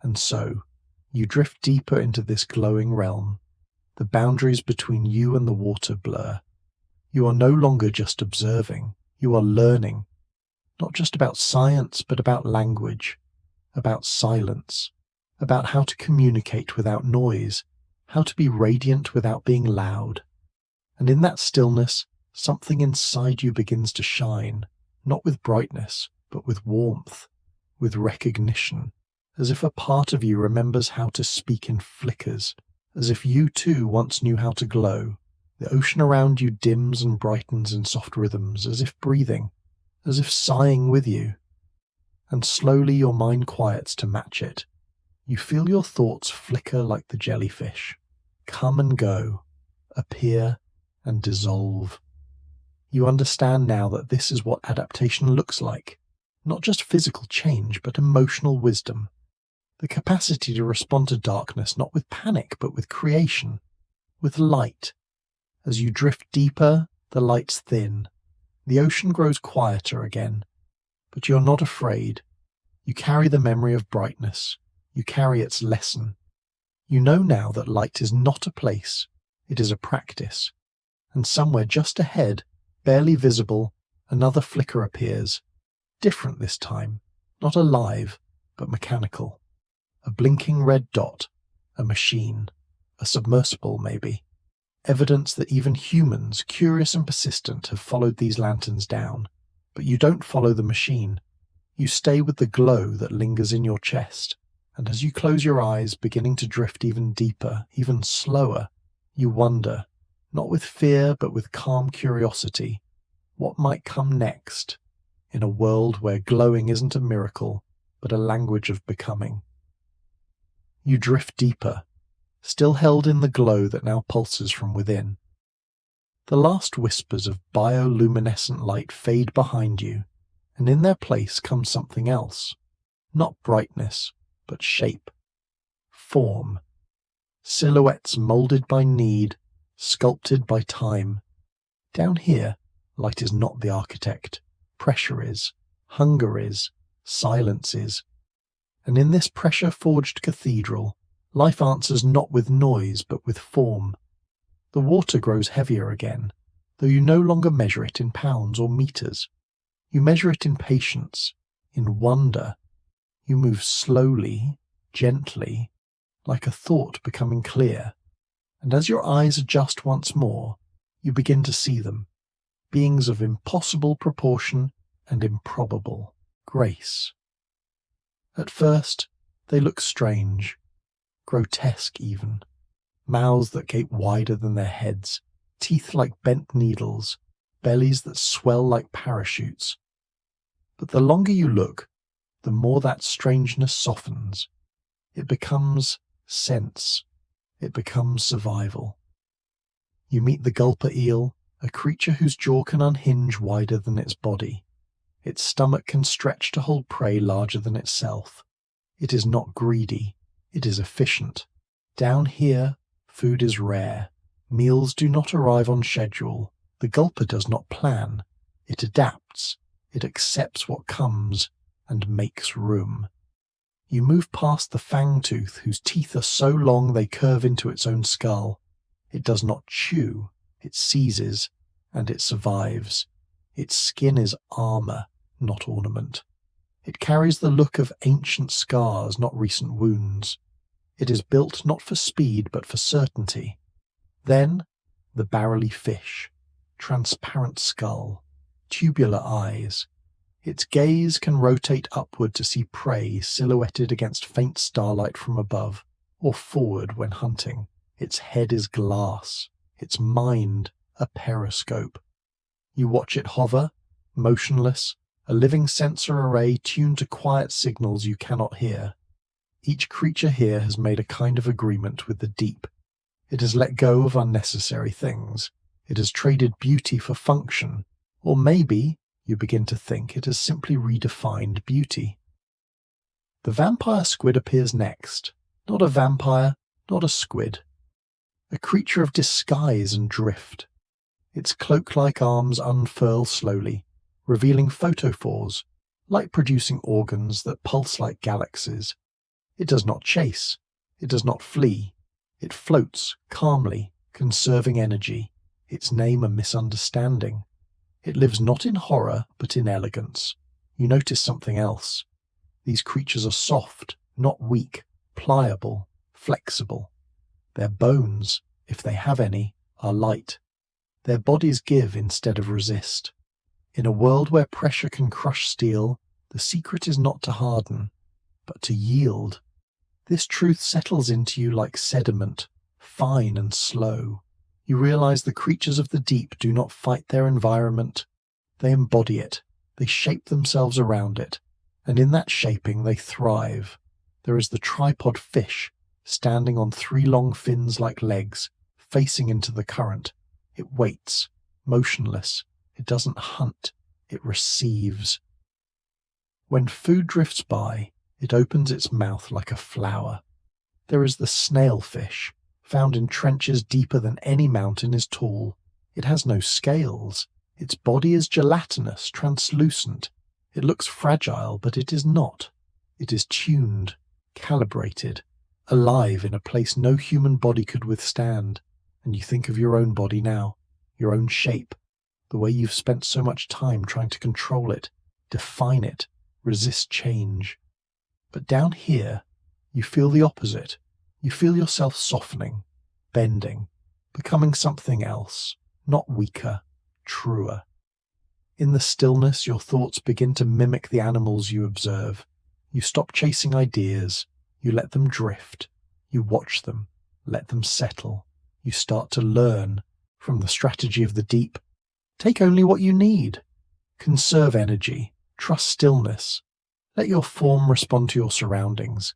And so, you drift deeper into this glowing realm. The boundaries between you and the water blur. You are no longer just observing, you are learning, not just about science, but about language, about silence, about how to communicate without noise, how to be radiant without being loud. And in that stillness, something inside you begins to shine, not with brightness, but with warmth, with recognition, as if a part of you remembers how to speak in flickers, as if you too once knew how to glow. The ocean around you dims and brightens in soft rhythms, as if breathing, as if sighing with you. And slowly your mind quiets to match it. You feel your thoughts flicker like the jellyfish, come and go, appear and dissolve. You understand now that this is what adaptation looks like, not just physical change, but emotional wisdom. The capacity to respond to darkness not with panic, but with creation, with light. As you drift deeper, the lights thin. The ocean grows quieter again. But you're not afraid. You carry the memory of brightness. You carry its lesson. You know now that light is not a place, it is a practice. And somewhere just ahead, barely visible, another flicker appears. Different this time, not alive, but mechanical. A blinking red dot, a machine, a submersible maybe. Evidence that even humans, curious and persistent, have followed these lanterns down. But you don't follow the machine. You stay with the glow that lingers in your chest. And as you close your eyes, beginning to drift even deeper, even slower, you wonder, not with fear but with calm curiosity, what might come next in a world where glowing isn't a miracle, but a language of becoming. You drift deeper, still held in the glow that now pulses from within. The last whispers of bioluminescent light fade behind you, and in their place comes something else. Not brightness, but shape, form, silhouettes moulded by need, sculpted by time. Down here, light is not the architect. Pressure is, hunger is, silence is. And in this pressure-forged cathedral, life answers not with noise, but with form. The water grows heavier again, though you no longer measure it in pounds or meters. You measure it in patience, in wonder. You move slowly, gently, like a thought becoming clear. And as your eyes adjust once more, you begin to see them, beings of impossible proportion and improbable grace. At first, they look strange, grotesque even, mouths that gape wider than their heads, teeth like bent needles, bellies that swell like parachutes. But the longer you look, the more that strangeness softens. It becomes sense. It becomes survival. You meet the gulper eel, a creature whose jaw can unhinge wider than its body. Its stomach can stretch to hold prey larger than itself. It is not greedy. It is efficient. Down here, food is rare. Meals do not arrive on schedule. The gulper does not plan. It adapts. It accepts what comes and makes room. You move past the fangtooth, whose teeth are so long they curve into its own skull. It does not chew. It seizes, and it survives. Its skin is armor, not ornament. It carries the look of ancient scars, not recent wounds. It is built not for speed, but for certainty. Then, the barrelly fish, transparent skull, tubular eyes. Its gaze can rotate upward to see prey silhouetted against faint starlight from above, or forward when hunting. Its head is glass, its mind a periscope. You watch it hover, motionless, a living sensor array tuned to quiet signals you cannot hear. Each creature here has made a kind of agreement with the deep. It has let go of unnecessary things. It has traded beauty for function, or maybe you begin to think it has simply redefined beauty. The vampire squid appears next. Not a vampire, not a squid. A creature of disguise and drift. Its cloak-like arms unfurl slowly, revealing photophores, light-producing organs that pulse like galaxies. It does not chase. It does not flee. It floats calmly, conserving energy, its name a misunderstanding. It lives not in horror, but in elegance. You notice something else. These creatures are soft, not weak, pliable, flexible. Their bones, if they have any, are light. Their bodies give instead of resist. In a world where pressure can crush steel, the secret is not to harden, but to yield. This truth settles into you like sediment, fine and slow. You realize the creatures of the deep do not fight their environment. They embody it. They shape themselves around it. And in that shaping they thrive. There is the tripod fish, standing on 3 long fins like legs, facing into the current. It waits, motionless. It doesn't hunt. It receives. When food drifts by, it opens its mouth like a flower. There is the snailfish, found in trenches deeper than any mountain is tall. It has no scales. Its body is gelatinous, translucent. It looks fragile, but it is not. It is tuned, calibrated, alive in a place no human body could withstand. And you think of your own body now, your own shape, the way you've spent so much time trying to control it, define it, resist change. But down here, you feel the opposite. You feel yourself softening, bending, becoming something else, not weaker, truer. In the stillness, your thoughts begin to mimic the animals you observe. You stop chasing ideas. You let them drift. You watch them, let them settle. You start to learn from the strategy of the deep. Take only what you need. Conserve energy. Trust stillness. Let your form respond to your surroundings.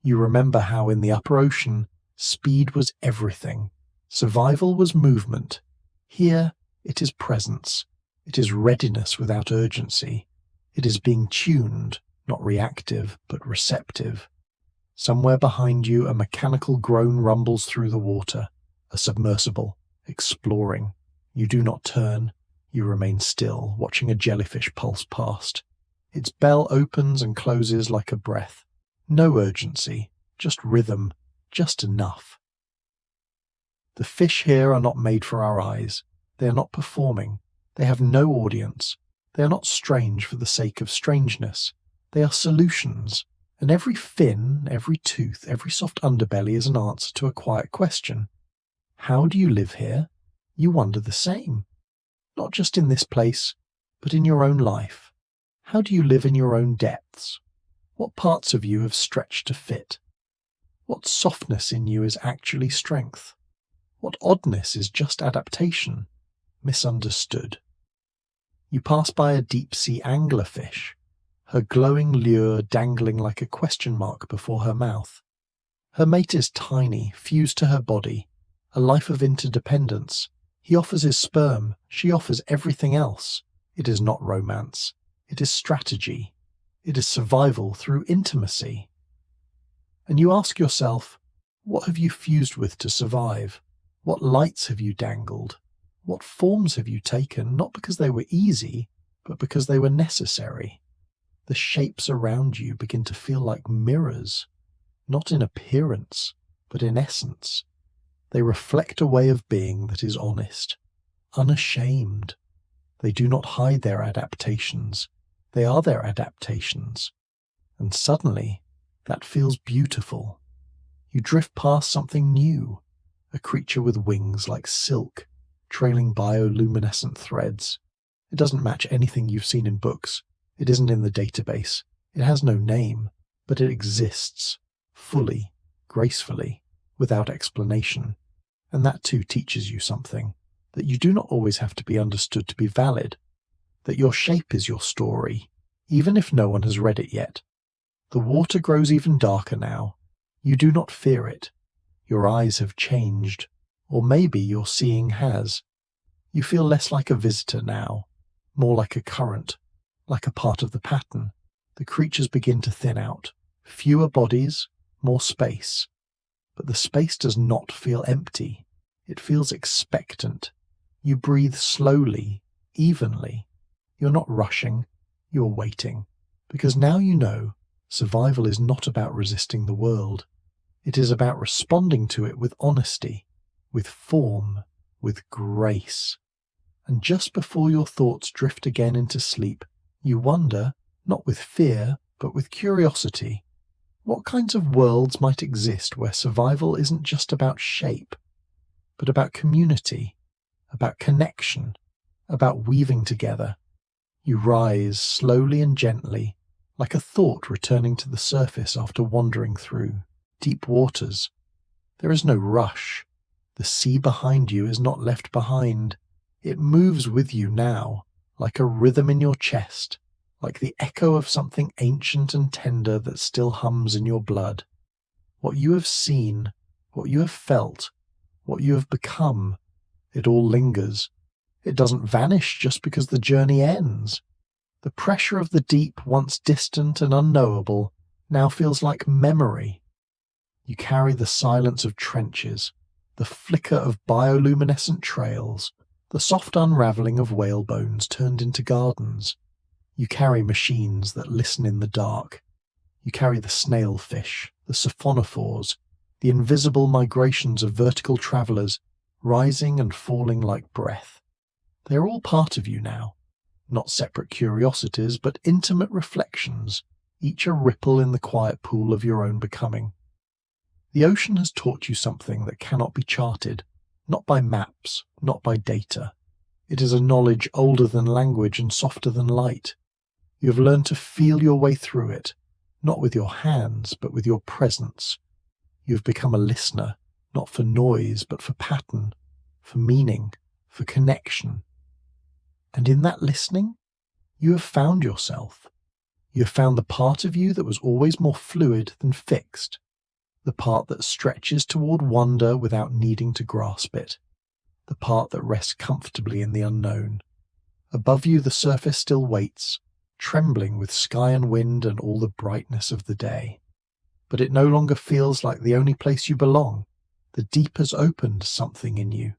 You remember how in the upper ocean, speed was everything. Survival was movement. Here, it is presence. It is readiness without urgency. It is being tuned, not reactive, but receptive. Somewhere behind you, a mechanical groan rumbles through the water, a submersible, exploring. You do not turn. You remain still, watching a jellyfish pulse past. Its bell opens and closes like a breath. No urgency, just rhythm, just enough. The fish here are not made for our eyes. They are not performing. They have no audience. They are not strange for the sake of strangeness. They are solutions. And every fin, every tooth, every soft underbelly is an answer to a quiet question. How do you live here? You wonder the same. Not just in this place, but in your own life. How do you live in your own depths? What parts of you have stretched to fit? What softness in you is actually strength? What oddness is just adaptation, misunderstood? You pass by a deep-sea anglerfish, her glowing lure dangling like a question mark before her mouth. Her mate is tiny, fused to her body, a life of interdependence. He offers his sperm, she offers everything else. It is not romance. It is strategy. It is survival through intimacy. And you ask yourself, what have you fused with to survive? What lights have you dangled? What forms have you taken, not because they were easy, but because they were necessary? The shapes around you begin to feel like mirrors, not in appearance, but in essence. They reflect a way of being that is honest, unashamed. They do not hide their adaptations. They are their adaptations. And suddenly, that feels beautiful. You drift past something new, a creature with wings like silk, trailing bioluminescent threads. It doesn't match anything you've seen in books. It isn't in the database. It has no name, but it exists, fully, gracefully, without explanation. And that too teaches you something, that you do not always have to be understood to be valid, that your shape is your story, even if no one has read it yet. The water grows even darker now. You do not fear it. Your eyes have changed, or maybe your seeing has. You feel less like a visitor now, more like a current, like a part of the pattern. The creatures begin to thin out. Fewer bodies, more space. But the space does not feel empty. It feels expectant. You breathe slowly, evenly. You're not rushing, you're waiting. Because now you know, survival is not about resisting the world. It is about responding to it with honesty, with form, with grace. And just before your thoughts drift again into sleep, you wonder, not with fear, but with curiosity, what kinds of worlds might exist where survival isn't just about shape, but about community, about connection, about weaving together. You rise slowly and gently, like a thought returning to the surface after wandering through deep waters. There is no rush. The sea behind you is not left behind. It moves with you now, like a rhythm in your chest, like the echo of something ancient and tender that still hums in your blood. What you have seen, what you have felt, what you have become, it all lingers. It doesn't vanish just because the journey ends. The pressure of the deep, once distant and unknowable, now feels like memory. You carry the silence of trenches, the flicker of bioluminescent trails, the soft unravelling of whale bones turned into gardens. You carry machines that listen in the dark. You carry the snailfish, the siphonophores, the invisible migrations of vertical travellers, rising and falling like breath. They are all part of you now, not separate curiosities, but intimate reflections, each a ripple in the quiet pool of your own becoming. The ocean has taught you something that cannot be charted, not by maps, not by data. It is a knowledge older than language and softer than light. You have learned to feel your way through it, not with your hands, but with your presence. You have become a listener, not for noise, but for pattern, for meaning, for connection. And in that listening, you have found yourself. You have found the part of you that was always more fluid than fixed, the part that stretches toward wonder without needing to grasp it, the part that rests comfortably in the unknown. Above you the surface still waits, trembling with sky and wind and all the brightness of the day. But it no longer feels like the only place you belong. The deep has opened something in you,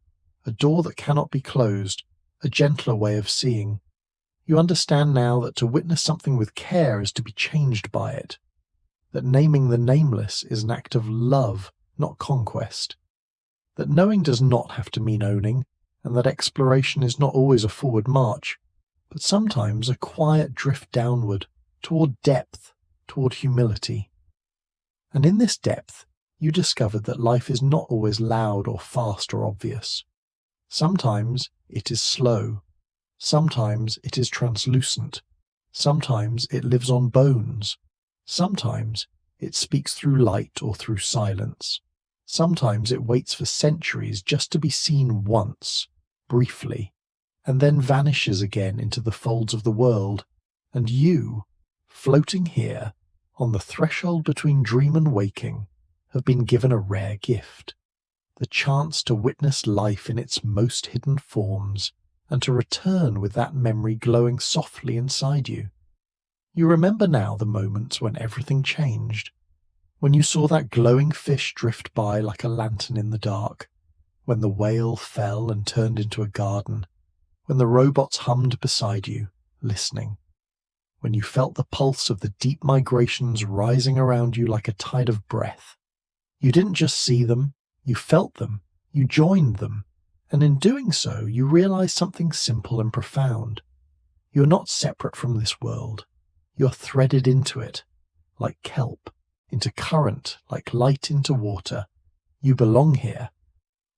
a door that cannot be closed, a gentler way of seeing. You understand now that to witness something with care is to be changed by it, that naming the nameless is an act of love, not conquest, that knowing does not have to mean owning, and that exploration is not always a forward march, but sometimes a quiet drift downward, toward depth, toward humility. And in this depth, you discovered that life is not always loud or fast or obvious. Sometimes it is slow. Sometimes it is translucent. Sometimes it lives on bones. Sometimes it speaks through light or through silence. Sometimes it waits for centuries just to be seen once, briefly, and then vanishes again into the folds of the world. And you, floating here, on the threshold between dream and waking, have been given a rare gift, the chance to witness life in its most hidden forms, and to return with that memory glowing softly inside you. You remember now the moments when everything changed, when you saw that glowing fish drift by like a lantern in the dark, when the whale fell and turned into a garden, when the robots hummed beside you, listening, when you felt the pulse of the deep migrations rising around you like a tide of breath. You didn't just see them, you felt them, you joined them, and in doing so you realized something simple and profound. You are not separate from this world. You are threaded into it, like kelp, into current, like light into water. You belong here,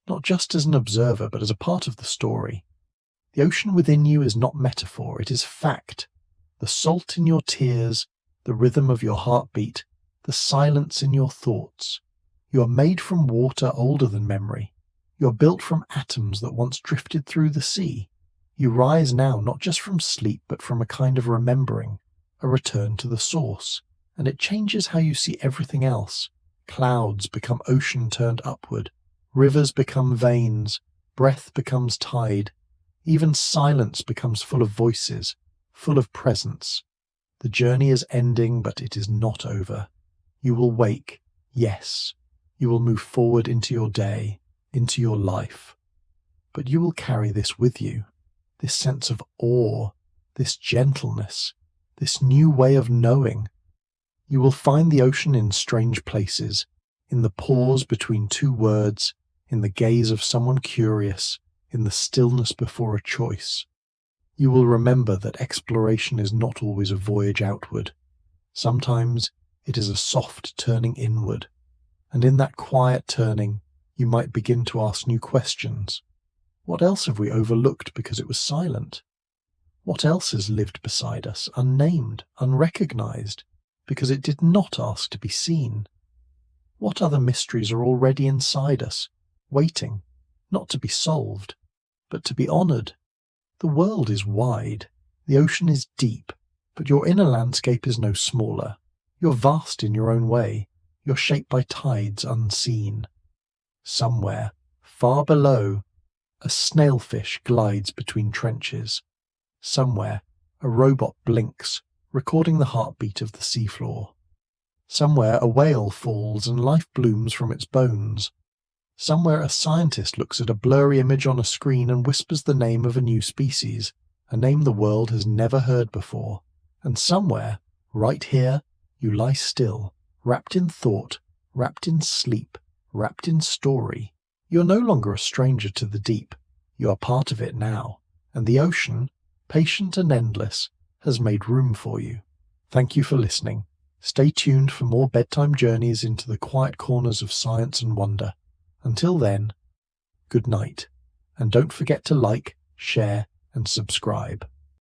not just as an observer, but as a part of the story. The ocean within you is not metaphor, it is fact. The salt in your tears, the rhythm of your heartbeat, the silence in your thoughts. You are made from water older than memory. You are built from atoms that once drifted through the sea. You rise now not just from sleep, but from a kind of remembering, a return to the source, and it changes how you see everything else. Clouds become ocean turned upward, rivers become veins, breath becomes tide, even silence becomes full of voices, full of presence. The journey is ending, but it is not over. You will wake, yes. You will move forward into your day, into your life. But you will carry this with you, this sense of awe, this gentleness, this new way of knowing. You will find the ocean in strange places, in the pause between two words, in the gaze of someone curious, in the stillness before a choice. You will remember that exploration is not always a voyage outward. Sometimes it is a soft turning inward, and in that quiet turning you might begin to ask new questions. What else have we overlooked because it was silent? What else has lived beside us, unnamed, unrecognized, because it did not ask to be seen? What other mysteries are already inside us, waiting, not to be solved, but to be honoured? The world is wide, the ocean is deep, but your inner landscape is no smaller. You're vast in your own way, you're shaped by tides unseen. Somewhere, far below, a snailfish glides between trenches. Somewhere, a robot blinks, recording the heartbeat of the seafloor. Somewhere, a whale falls and life blooms from its bones. Somewhere, a scientist looks at a blurry image on a screen and whispers the name of a new species, a name the world has never heard before. And somewhere, right here, you lie still, wrapped in thought, wrapped in sleep, wrapped in story. You're no longer a stranger to the deep. You are part of it now, and the ocean, patient and endless, has made room for you. Thank you for listening. Stay tuned for more bedtime journeys into the quiet corners of science and wonder. Until then, good night, and don't forget to like, share, and subscribe.